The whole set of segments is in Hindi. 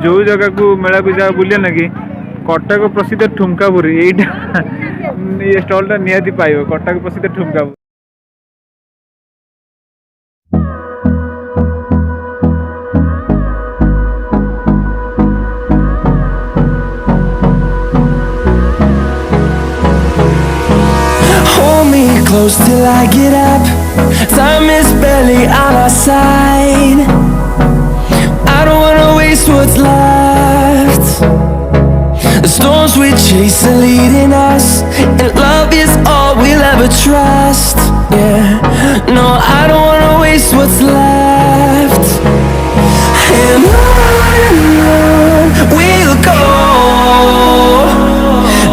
जो जगह को मेला को जा बुले ना कि कटक प्रसिद्ध ठुमका पुरी यहीटा ये स्टॉल निहाती पाइब कटक प्रसिद्ध ठुमका Puri. Hold me close till I get up. Time is barely on our side. I don't wanna waste what's left. The storms we chase are leading us, and love is all we'll ever trust. Yeah, no, I don't wanna waste what's left. And on we'll go,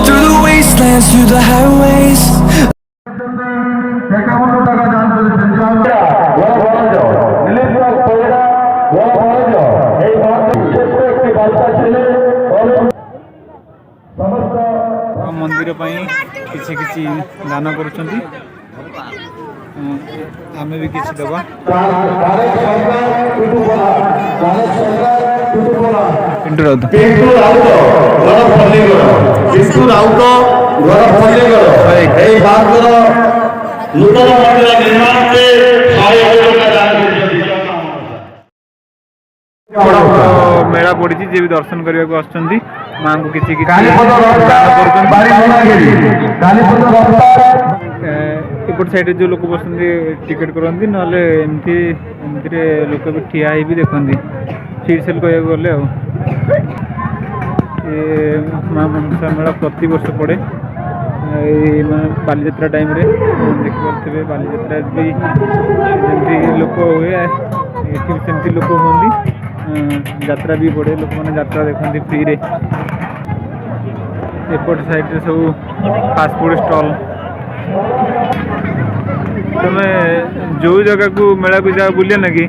through the wastelands, through the highways. मंदिर किसी किसी दान करुँच आम भी किसी दबा मेला पड़ी जी भी दर्शन करने को आसुँच माँ को किसी एपट साइड जो लोक बस टिकेट करती ना एमती लोक भी ठिया भी देखती सीट सेल कह गले माँ मनसा मेला प्रति वर्ष पड़े बालीजा टाइम देखिए बालीजा भी जमी लोक हुए ये सेमती लोक हमें यात्रा भी पड़े लोक मैंने यात्रा देखते फ्री रे एपट साइड सब फास्टफुड स्टॉल तुम्हें जो जगह को मेला को जा बुले ना कि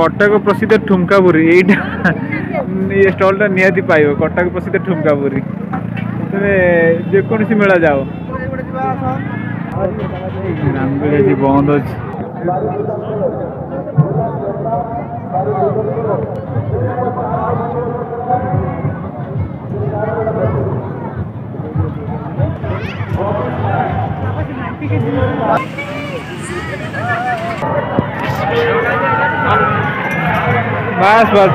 कटक प्रसिद्ध ठुमका पुरी यहीटा ये स्टॉल निहाती पाइब कटक प्रसिद्ध ठुमका पुरी तुम्हें जेकोसी मेला जाओ रामगढ़ बंद अच्छे बस बस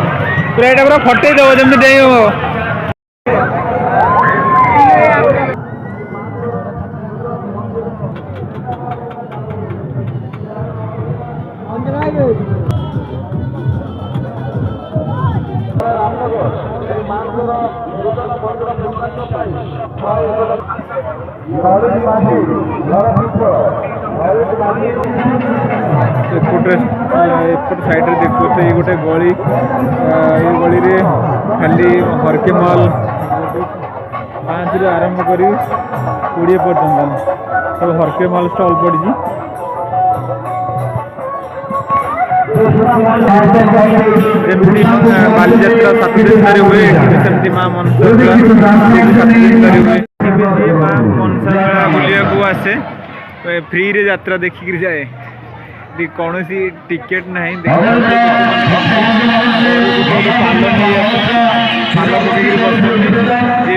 पूरा यहाँ पूरा फटे दब जमी डे एपट साइड देखो तो ये गोटे गली ये गली रे खाली हरके मल 5 रु आरंभ कर 20 पर्यटन सब हरके मल स्टॉल पड़ी जमी बालीजा 7 दिन धरी हुए सेमती माँ मनसा 7 दिन धरी हुए माँ मनसा मेला बुलिया को आसे फ्री रे यात्रा देखिक जाए कौन सी टिकेट ना जी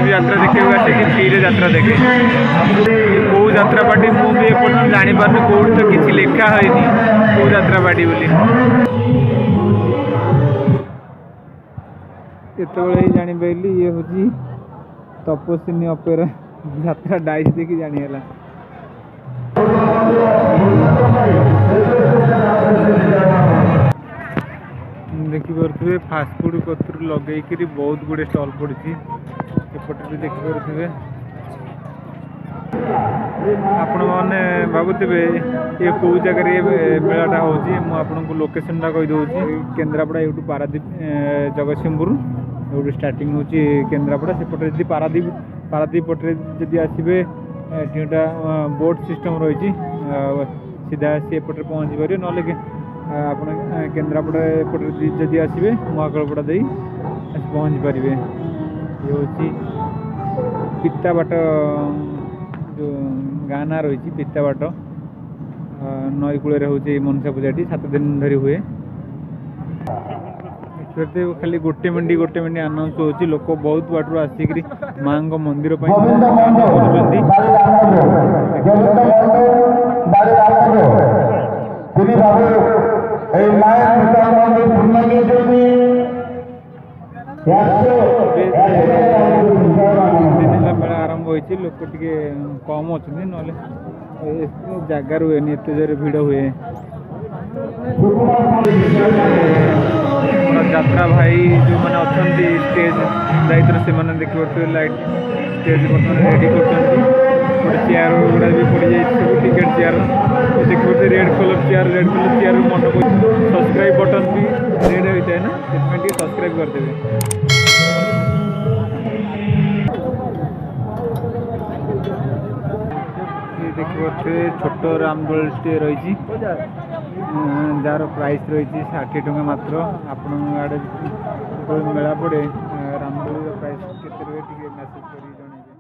भी यात्रा देखा आसे कि फ्री रे यात्रा देखे कौ यात्रा पार्टी मुझे एपर्तन जापार कौट तो किसी लिखा है कौ यात्रा पार्टी बोली ये जापारि ये हूँ तपस्विनी अपेरा यात्रा डाइज देखी जानीगला देखिपे फास्टफुड कतर लगे बहुत गुड़े स्टॉल पड़ी एपटे भी देखिपे आपण मैंने भावुवे ये कौ जगह मेलाटा हो लोकेशन टा कहीदे केन्द्रापड़ा यूँ पारादीप जगतसिंहपुर यूँ स्टार्टिंग हो केन्द्रापड़ा सेपटे जी पारादीप पटे जदि आसवे टीटा बोट सिस्टम रही सीधा सी एपटे पहुँची पारे ना आप केन्द्रापड़ा एपटे जदि आसवे महाकालपड़ा दे पहुँची पारे ये हूँ पिता बाट जो गाँ ना रही पिता बाट नई कूल हूँ मनसा पूजाटी 7 दिन धरी हुए देखिए खाली गोटे मिनिट अनाउंस होची लोक बहुत बाटू आसिक माँ मंदिर पर मेला आरंभ होती लोक टे कम अच्छे ना जगार हुए एत जोर भिड़ हुए यात्रा भाई जो मैंने अच्छा स्टेज दायित्व से देखिए लाइट स्टेज बर्तमान रेडी कर चेयर गुड़ा भी पड़ जाए टिकेट चेयर देखिए रेड कलर चेयर मन को सब्सक्राइब बटन भी रेड होता है ना से सब्सक्राइब करदे देखिए छोट रामदोलटे रही जार प्राइस रही 60 टंका मात्र आपण आड़े मेला पड़े रामदोल प्राइस केते रहे मेसेज कर